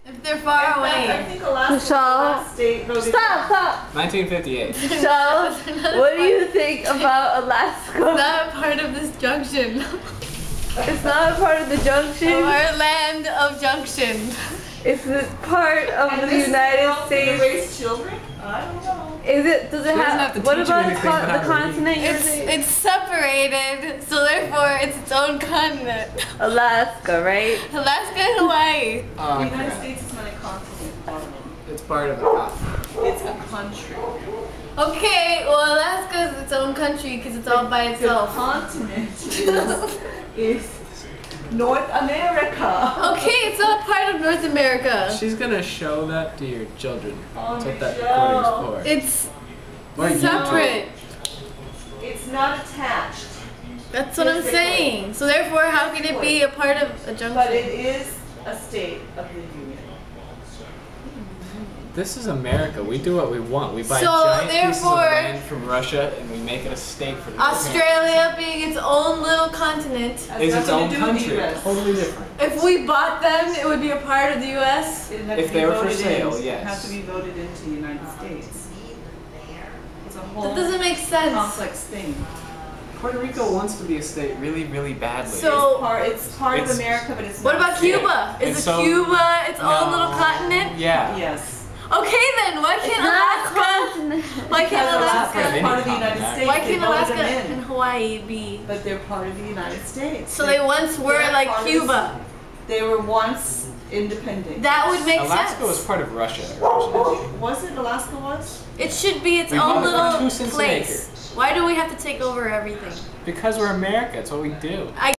If they're far away. I think Alaska was the last state voted. Stop! 1958. So, what do you think about Alaska? It's not a part of this junction. It's not a part of the junction. Our land of junction. It's a part of the United States. Raise children? I don't know. Is it? Does it have to What teach you about anything about the continent? It's separated, so therefore it's its own continent. Alaska, right? Alaska and Hawaii. The United States is not a continent. It's part of a continent. It's a country. Okay, well Alaska is its own country because it's all by The itself. continent is North America. Okay, it's not part of North America. She's gonna show that to your children. That's what that show. recording's for. It's Or you separate. It's not attached, That's what I'm saying. So therefore, how can it be a part of a junction? but it is a state of the union. This is America. We do what we want. We buy So, giant pieces of therefore- land from Russia and we make it a state for the Australia being its own little continent. Has is its nothing own to do with country. the US. Totally different. If we bought them, it would be a part of the U.S. It'd have If to be they were for voted sale, in. yes. It has to be voted into the United States. It's a whole That doesn't make sense. complex thing. Puerto Rico wants to be a state really, really badly. So- It's part of It's- America, but it's What not about a state. Cuba? It's Is so- Cuba its own No. little continent? Yeah. Yes. Okay then, why can't Alaska? Why can't Because Alaska? Alaska is part of the United Continent. States. Why They can't voted Alaska them in. and Hawaii be? But they're part of the United States. So they once were They're like part of Cuba. They were once independent. That would make Alaska sense. was part of Russia originally. Was it? Alaska was? It should be its We own bought it for little 2 cents an place. Why do we have to take over everything? Because we're America. It's what we do.